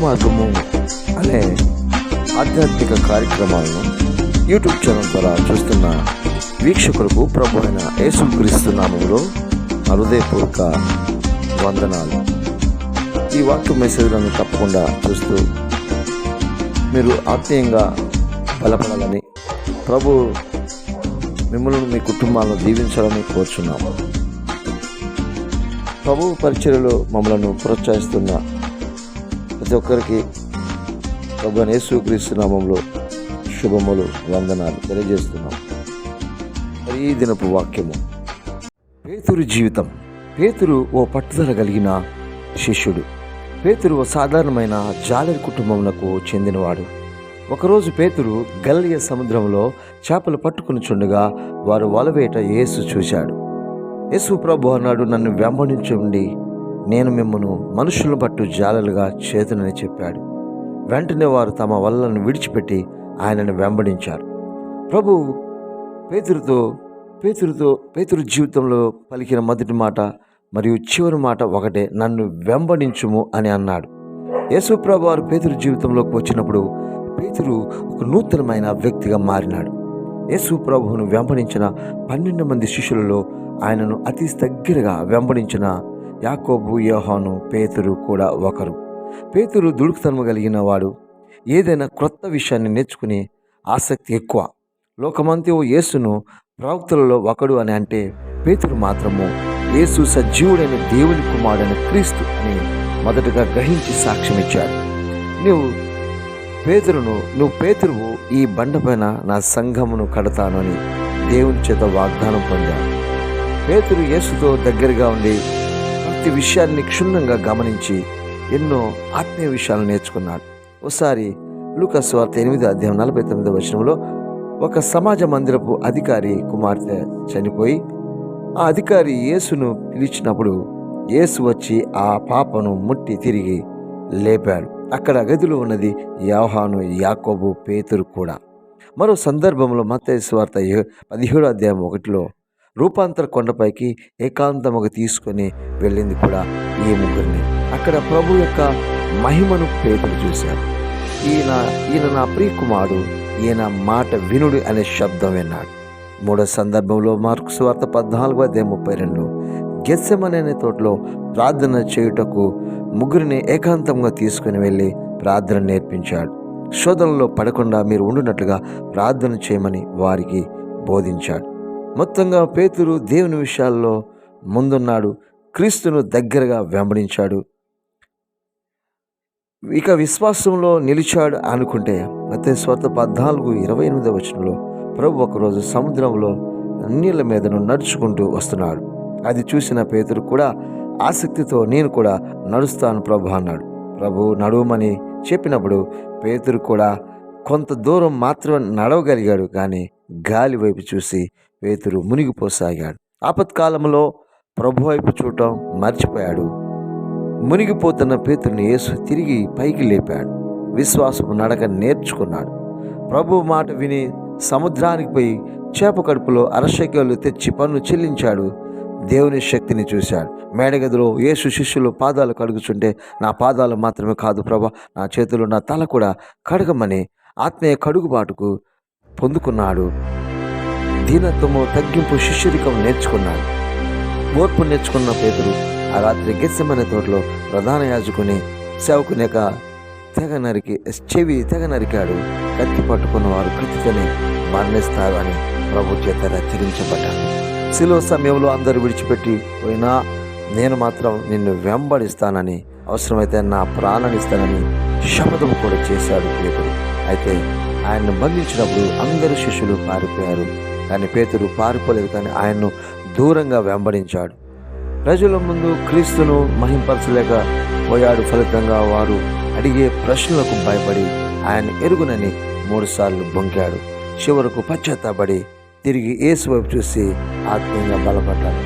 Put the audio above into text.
మార్గము అనే ఆధ్యాత్మిక కార్యక్రమాలను యూట్యూబ్ ఛానల్ ద్వారా చూస్తున్న వీక్షకులకు ప్రభు అయిన యేసుక్రీస్తు నామములో హృదయపూర్వక వందనాలు. ఈ వాక్య మెసేజ్లను తప్పకుండా చూస్తూ మీరు ఆత్మీయంగా బలపడాలని, ప్రభు మిమ్మల్ని మీ కుటుంబాలను దీవించాలని కోరుచున్నాము. ప్రభు పరిచర్యలో మమ్మలను ప్రోత్సహిస్తున్న ప్రతి ఒక్కరికి ప్రభు యేసుక్రీస్తు నామములో శుభములు, వందనాలు తెలియజేస్తున్నాం. ఈ దినపు వాక్యము, పేతురు జీవితం. పేతురు ఓ పట్టుదల కలిగిన శిష్యుడు. పేతురు ఓ సాధారణమైన జాలరి కుటుంబమునకు చెందినవాడు. ఒకరోజు పేతురు గలిలయ సముద్రంలో చేపలు పట్టుకుని చుండగా వారు వలవేట యేసు చూశాడు. యేసు ప్రభు అన్నాడు, నన్ను వెంబడించండి, నేను మిమ్మను మనుషులను పట్టు జాలలుగా చేతునని చెప్పాడు. వెంటనే వారు తమ వలలను విడిచిపెట్టి ఆయనను వెంబడించారు. ప్రభు పేతురు జీవితంలో పలికిన మొదటి మాట మరియు చివరి మాట ఒకటే, నన్ను వెంబడించుము అని అన్నాడు. యేసు ప్రభు వారు పేతురు జీవితంలోకి వచ్చినప్పుడు పేతురు ఒక నూతనమైన వ్యక్తిగా మారినాడు. యేసు ప్రభువును వెంబడించిన 12 మంది శిష్యులలో ఆయనను అతి దగ్గరగా వెంబడించిన యాకోబు, యోహాను, పేతురు కూడా ఒకరు. పేతురు దుడుకుతనం కలిగిన వాడు. ఏదైనా క్రొత్త విషయాన్ని నేర్చుకునే ఆసక్తి ఎక్కువ. లోకమంతా యేసును ప్రవక్తలలో ఒకడు అని అంటే, పేతురు మాత్రము యేసు సజీవుడైన దేవుని కుమారుడైన క్రీస్తు అని మొదటగా గ్రహించి సాక్ష్యం ఇచ్చాడు. నువ్వు పేతురువు ఈ బండపైన నా సంఘమును కడతాను అని దేవుని చేత వాగ్దానం పొందాడు. పేతురు యేసుతో దగ్గరగా ఉండి ప్రతి విషయాన్ని క్షుణ్ణంగా గమనించి ఎన్నో ఆత్మీయ విషయాలు నేర్చుకున్నాడు. ఒకసారి లూకా సువార్త 8:49 ఒక సమాజ మందిరపు అధికారి కుమార్తె చనిపోయి ఆ అధికారి యేసును పిలిచినప్పుడు యేసు వచ్చి ఆ పాపను ముట్టి తిరిగి లేపాడు. అక్కడ గదిలో ఉన్నది యోహాను, యాకోబు, పేతురు కూడా. మరో సందర్భంలో మత్తయి సువార్త 17:1 రూపాంతర కొండపైకి ఏకాంతముగా తీసుకొని వెళ్ళింది కూడా ఈ ముగ్గురిని. అక్కడ ప్రభు యొక్క మహిమను పేతురు చూశాడు. ఈయన నా ప్రియకుమారుడు, ఈయన మాట వినుడు అనే శబ్దం విన్నాడు. మూడో సందర్భంలో మార్కు సువార్త 14:32 గెత్సెమనే అనే తోటలో ప్రార్థన చేయుటకు ముగ్గురిని ఏకాంతంగా తీసుకుని వెళ్ళి ప్రార్థన నేర్పించాడు. శోధనలో పడకుండా మీరు ఉండునట్లుగా ప్రార్థన చేయమని వారికి బోధించాడు. మొత్తంగా పేతురు దేవుని విషయాల్లో ముందున్నాడు, క్రీస్తును దగ్గరగా వెంబడించాడు, ఇక విశ్వాసంలో నిలిచాడు అనుకుంటే మత్తయి సువార్త 14:28 ప్రభు ఒకరోజు సముద్రంలో నీళ్ళ మీదను నడుచుకుంటూ వస్తున్నాడు. అది చూసిన పేతురు కూడా ఆసక్తితో, నేను కూడా నడుస్తాను ప్రభు అన్నాడు. ప్రభు నడువమని చెప్పినప్పుడు పేతురు కూడా కొంత దూరం మాత్రం నడవగలిగాడు. కానీ గాలి వైపు చూసి పేతురు మునిగిపోసాగాడు. ఆపత్కాలంలో ప్రభు వైపు చూడటం మర్చిపోయాడు. మునిగిపోతున్న పేతురుని యేసు తిరిగి పైకి లేపాడు. విశ్వాసపు నడక నేర్చుకున్నాడు. ప్రభు మాట విని సముద్రానికి పోయి చేప కడుపులో అరశకేలు తెచ్చి పన్ను చెల్లించాడు. దేవుని శక్తిని చూశాడు. మేడగదిలో యేసు శిష్యులు పాదాలు కడుగుచుంటే, నా పాదాలు మాత్రమే కాదు ప్రభా, నా చేతులు, నా తల కూడా కడగమని ఆత్మీయ కడుగుబాటుకు పొందుకున్నాడు. దీనత్వము, తగ్గింపు, శిష్యరికం నేర్చుకున్నాడు. ఓర్పు నేర్చుకున్న పేతురు ఆ రాత్రి గెత్సెమనే తోటలో ప్రధాన యాజకుని సేవకుని యొక్క చెవి తెగ నరికాడు. కత్తి పట్టుకున్న వారు కత్తితోనే మరణిస్తారు అని ప్రభు చేత హెచ్చరించబడ్డాడు. శిలువ సమయంలో అందరూ విడిచిపెట్టి పోయినా నేను మాత్రం నిన్ను వెంబడిస్తానని, అవసరమైతే నా ప్రాణాన్ని ఇస్తానని శపథం కూడా చేశాడు పేతురు. అయితే ఆయన్ను బంధించినప్పుడు అందరూ శిష్యులు పారిపోయారు. కానీ పేతురు పారిపోలేదు, కానీ ఆయన్ను దూరంగా వెంబడించాడు. ప్రజల ముందు క్రీస్తును మహింపరచలేక పోయాడు. ఫలితంగా వారు అడిగే ప్రశ్నలకు భయపడి ఆయన ఎరుగునని 3 సార్లు బొంకాడు. చివరకు పశ్చాత్తాపడి తిరిగి యేసు వైపు చూసి ఆత్మీయంగా బలపడ్డాడు.